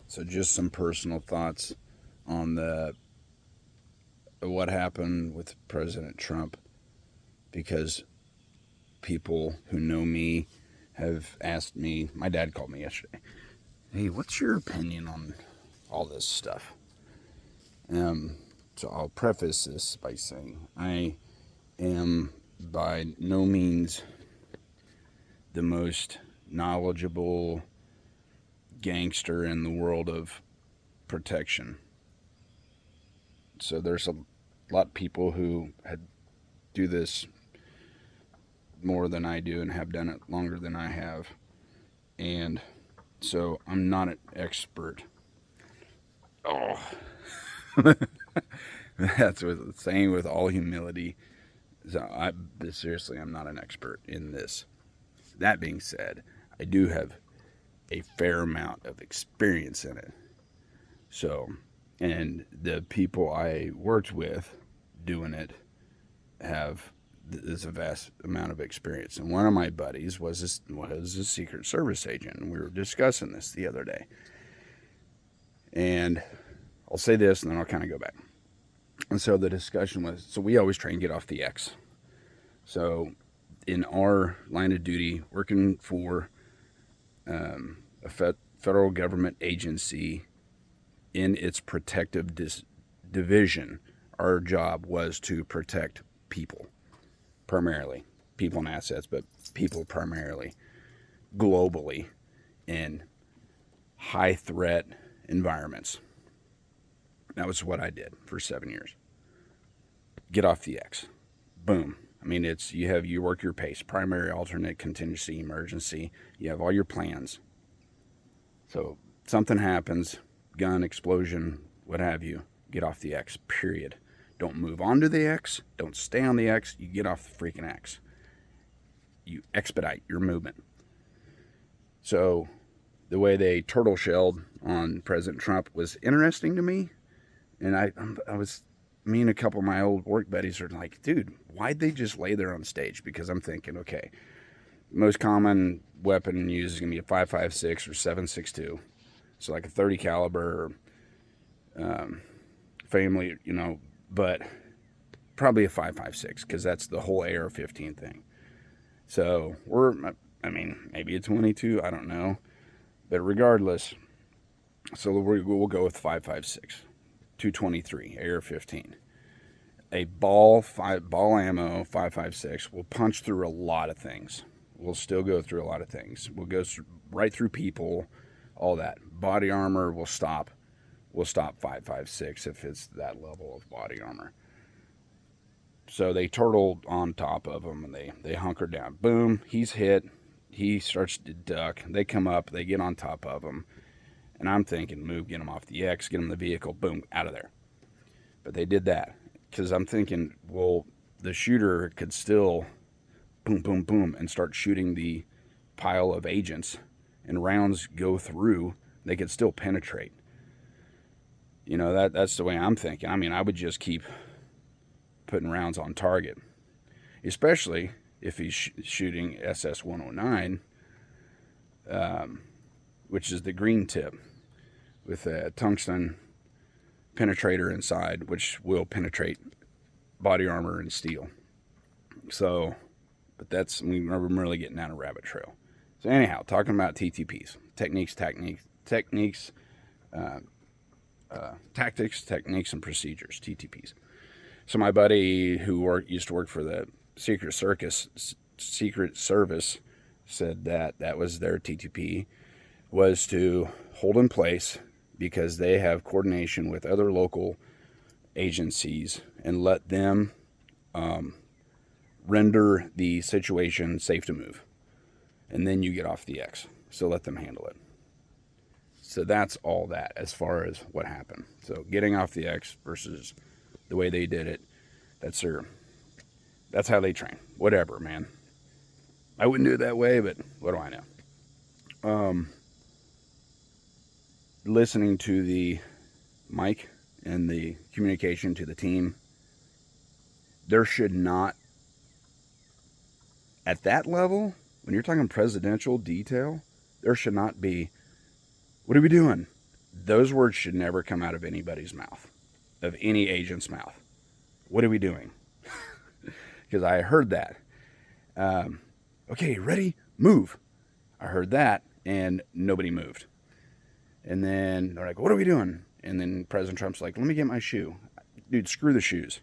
So just some personal thoughts on the what happened with President Trump, because people who know me have asked me. My dad called me yesterday. Hey, what's your opinion on all this stuff? Um, so I'll preface this by saying I am by no means the most knowledgeable gangster in the world of protection. So there's a lot of people who had do this more than I do and have done it longer than I have. And so I'm not an expert. Oh, that's what saying with all humility. So seriously, I'm not an expert in this. That being said, I do have a fair amount of experience in it. So, and the people I worked with doing it have there's a vast amount of experience. And one of my buddies was a Secret Service agent, and we were discussing this the other day. And I'll say this, and then I'll kind of go back. And so the discussion was, so we always try and get off the X. So in our line of duty, working for a federal government agency in its protective division, our job was to protect people, primarily people and assets, but people primarily, globally, in high threat environments. That was what I did for 7 years. Get off the X. Boom. I mean, you work your pace, primary, alternate, contingency, emergency. You have all your plans. So something happens, gun, explosion, what have you, get off the X, period. Don't move on to the X. Don't stay on the X. You get off the freaking X. You expedite your movement. So the way they turtle shelled on President Trump was interesting to me. And me and a couple of my old work buddies are like, dude, why'd they just lay there on stage? Because I'm thinking, okay, most common weapon used is going to be a 5.56 or 7.62. So like a 30 caliber family, but probably a 5.56 because that's the whole AR-15 thing. So maybe a 22, I don't know. But regardless, so we'll go with 5.56, 223, AR-15. A ball ammo, 5.56, will punch through a lot of things. We'll still go through a lot of things. We'll go right through people, all that. Body armor will stop. We'll stop 5.56 if it's that level of body armor. So they turtled on top of him and they hunkered down. Boom, he's hit. He starts to duck. They come up. They get on top of him. And I'm thinking, move, get him off the X, get him in the vehicle. Boom, out of there. But they did that because I'm thinking, well, the shooter could still boom, boom, boom and start shooting the pile of agents and rounds go through. They could still penetrate. That's the way I'm thinking. I mean, I would just keep putting rounds on target, especially if he's shooting SS-109, which is the green tip with a tungsten penetrator inside, which will penetrate body armor and steel. So, but we're really getting down a rabbit trail. So anyhow, talking about TTPs, tactics, techniques, and procedures, TTPs. So my buddy who used to work for the Secret Service said that was their TTP, was to hold in place because they have coordination with other local agencies and let them render the situation safe to move. And then you get off the X. So let them handle it. So that's all that as far as what happened. So getting off the X versus the way they did it, that's how they train. Whatever, man. I wouldn't do it that way, but what do I know? Listening to the mic and the communication to the team, there should not, at that level, when you're talking presidential detail, there should not be, what are we doing? Those words should never come out of anybody's mouth, of any agent's mouth. What are we doing? Because I heard that. Okay, ready? Move. I heard that, and nobody moved. And then they're like, what are we doing? And then President Trump's like, let me get my shoe. Dude, screw the shoes.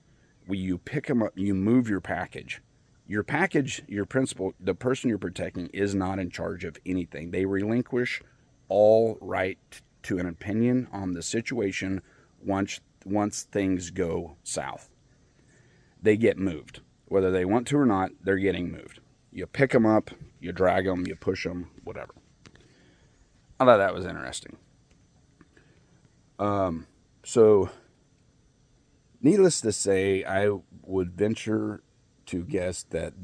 You pick them up, you move your package. Your package, your principal, the person you're protecting is not in charge of anything. They relinquish all right to an opinion on the situation once things go south. They get moved. Whether they want to or not, they're getting moved. You pick them up, you drag them, you push them, whatever. I thought that was interesting. So, needless to say, I would venture to guess that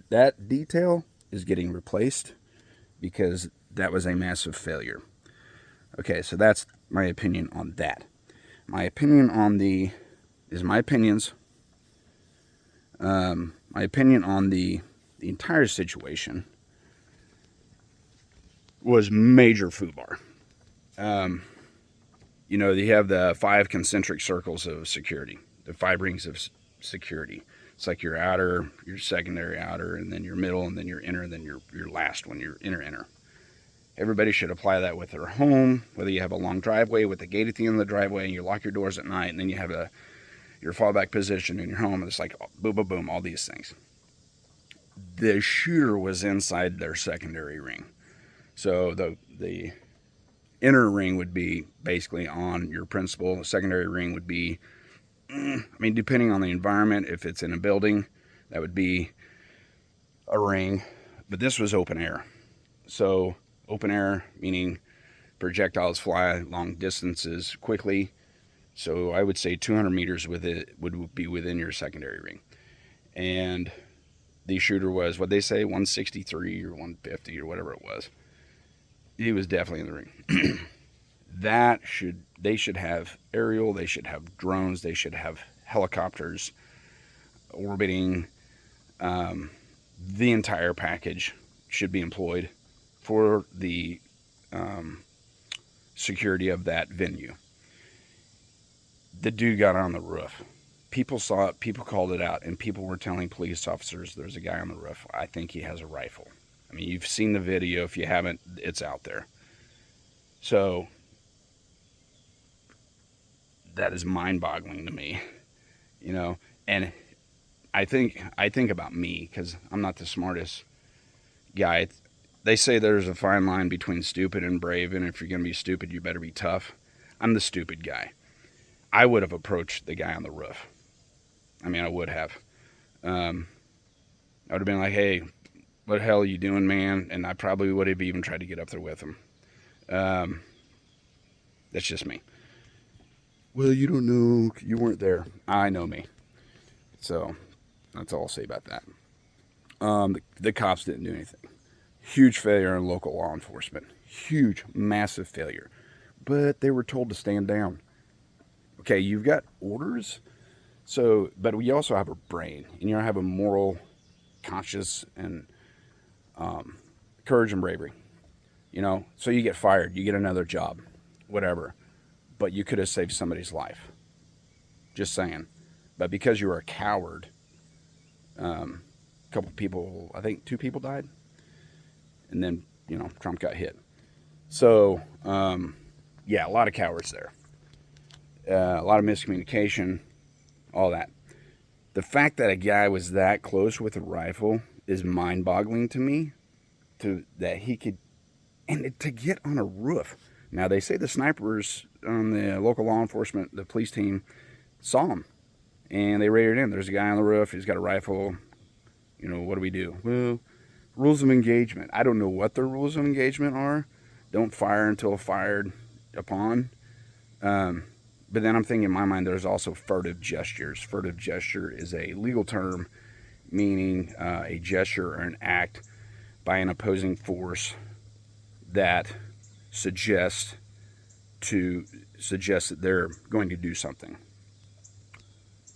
that detail is getting replaced because that was a massive failure. Okay, so that's my opinion on that. My opinion on my opinions. My opinion on the entire situation was major foobar. You know, you have the 5 concentric circles of security, the 5 rings of security. It's like your outer, your secondary outer, and then your middle, and then your inner, and then your last one, your inner. Everybody should apply that with their home, whether you have a long driveway with a gate at the end of the driveway and you lock your doors at night, and then you have your fallback position in your home, and it's like boom, boom, boom, all these things. The shooter was inside their secondary ring. So the inner ring would be basically on your principal. The secondary ring would be, depending on the environment, if it's in a building, that would be a ring. But this was open air. So open air, meaning projectiles fly long distances quickly. So I would say 200 meters with it would be within your secondary ring. And the shooter was, what they say, 163 or 150 or whatever it was. He was definitely in the ring. They should have aerial, they should have drones, they should have helicopters orbiting. The entire package should be employed for the security of that venue. The dude got on the roof. People saw it, people called it out, and people were telling police officers there's a guy on the roof. I think he has a rifle. I mean, you've seen the video. If you haven't, it's out there. So that is mind-boggling to me, you know. And I think about me, because I'm not the smartest guy. They say there's a fine line between stupid and brave, and if you're going to be stupid, you better be tough. I'm the stupid guy. I would have approached the guy on the roof. I would have. I would have been like, hey, what the hell are you doing, man? And I probably would have even tried to get up there with him. That's just me. Well, you don't know. You weren't there. I know me. So that's all I'll say about that. The cops didn't do anything. Huge failure in local law enforcement. Huge, massive failure. But they were told to stand down. Okay, you've got orders. So, but we also have a brain. And you have a moral, conscious, and courage and bravery. You know, so you get fired. You get another job. Whatever. But you could have saved somebody's life. Just saying. But because you were a coward, a couple people, I think 2 people died. And then, you know, Trump got hit. So, yeah, a lot of cowards there. A lot of miscommunication, all that. The fact that a guy was that close with a rifle is mind-boggling to me. That he could, and to get on a roof. Now, they say the snipers on the local law enforcement, the police team, saw him. And they raided in. There's a guy on the roof. He's got a rifle. You know, what do we do? Well, rules of engagement. I don't know what the rules of engagement are. Don't fire until fired upon. But then I'm thinking in my mind there's also furtive gestures. Furtive gesture is a legal term meaning a gesture or an act by an opposing force that suggests that they're going to do something.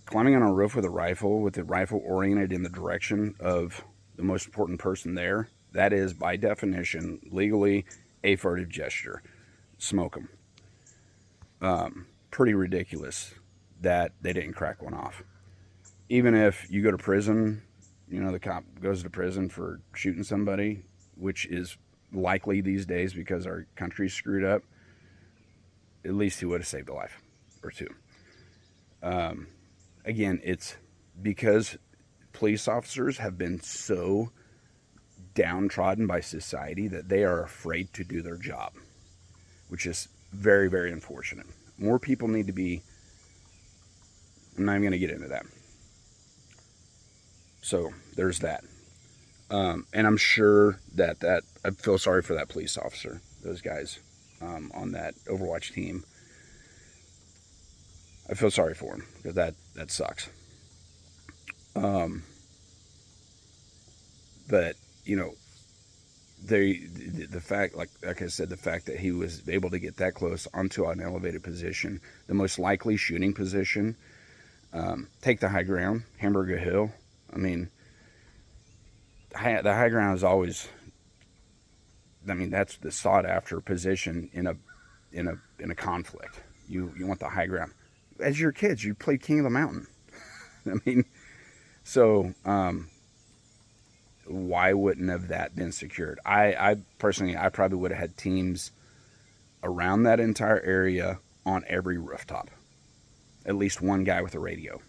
Climbing on a roof with the rifle oriented in the direction of the most important person there, that is by definition legally a furtive gesture. Smoke them. pretty ridiculous that they didn't crack one off. Even if you go to prison, you know, the cop goes to prison for shooting somebody, which is likely these days because our country's screwed up, at least he would have saved a life or two. Again, it's because police officers have been so downtrodden by society that they are afraid to do their job, which is very, very unfortunate. More people need to be. I'm not even going to get into that. So there's that. And I'm sure that I feel sorry for that police officer, those guys on that Overwatch team. I feel sorry for him because that sucks. But you know, the fact, like I said, the fact that he was able to get that close onto an elevated position, the most likely shooting position, take the high ground, Hamburger Hill. I mean, the high ground is always. I mean, that's the sought after position in a conflict. You want the high ground. As your kids, you played King of the Mountain. I mean, so why wouldn't have that been secured? I personally, I probably would have had teams around that entire area on every rooftop. At least one guy with a radio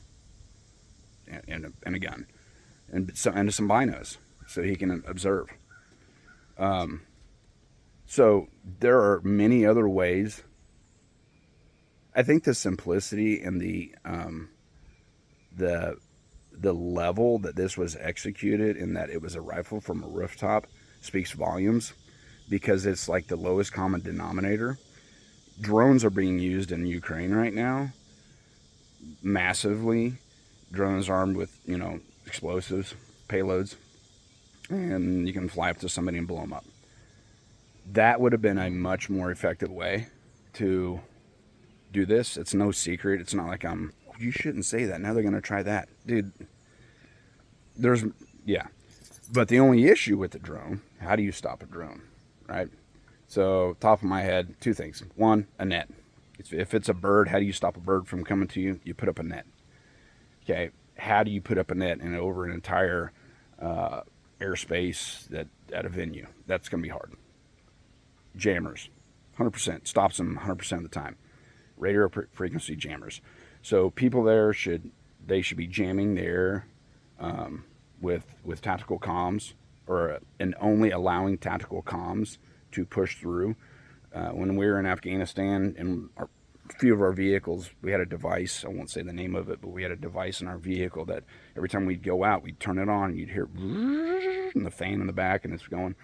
and a gun and some binos so he can observe. So there are many other ways. I think the simplicity and the level that this was executed, in that it was a rifle from a rooftop, speaks volumes, because it's like the lowest common denominator. Drones are being used in Ukraine right now massively. Drones armed with, you know, explosives, payloads, and you can fly up to somebody and blow them up. That would have been a much more effective way to do this. It's no secret. It's not like you shouldn't say that. Now they're going to try that. Dude, yeah. But the only issue with the drone, how do you stop a drone, right? So, top of my head, two things. One, a net. If it's a bird, how do you stop a bird from coming to you? You put up a net. Okay, how do you put up a net and over an entire airspace at a venue? That's going to be hard. Jammers, 100%, stops them 100% of the time. Radio frequency jammers. So people there should be jamming there with tactical comms, and only allowing tactical comms to push through. When we were in Afghanistan, and a few of our vehicles, we had a device. I won't say the name of it, but we had a device in our vehicle that every time we'd go out, we'd turn it on, and you'd hear and the fan in the back, and it's going.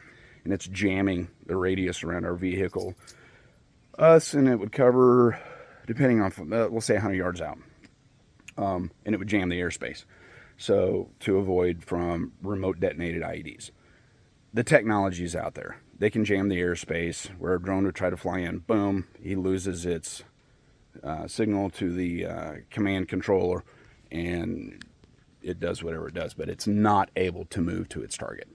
And it's jamming the radius around our vehicle. And it would cover, depending on, we'll say 100 yards out. And it would jam the airspace. So to avoid from remote detonated IEDs. The technology is out there. They can jam the airspace where a drone would try to fly in. Boom, he loses its signal to the command controller, and it does whatever it does, but it's not able to move to its target.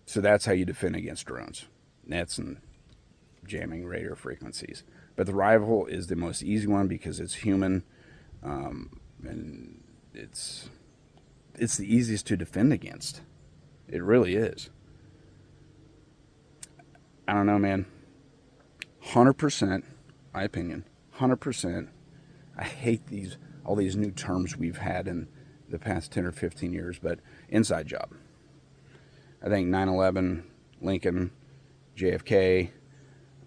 So that's how you defend against drones, nets, and jamming radio frequencies. But the rifle is the most easy one because it's human, and it's the easiest to defend against. It really is. I don't know, man. 100%, my opinion, 100%. I hate all these new terms we've had in the past 10 or 15 years, but inside job. I think 9/11, Lincoln, JFK,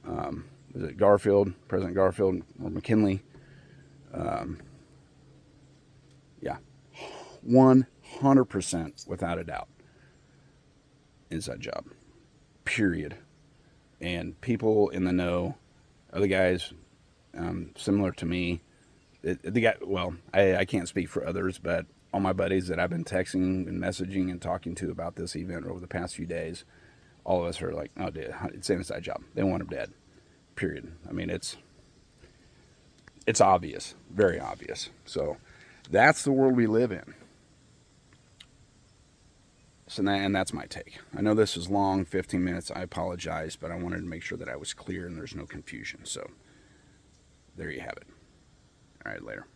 was it Garfield, President Garfield, or McKinley? Yeah, 100% without a doubt. Inside job, period. And people in the know, other guys similar to me, I can't speak for others, but all my buddies that I've been texting and messaging and talking to about this event over the past few days, all of us are like, oh, dude, it's an inside job. They want him dead, period. I mean, it's obvious, very obvious. So that's the world we live in. So and that's my take. I know this is long, 15 minutes. I apologize, but I wanted to make sure that I was clear and there's no confusion. So there you have it. All right, later.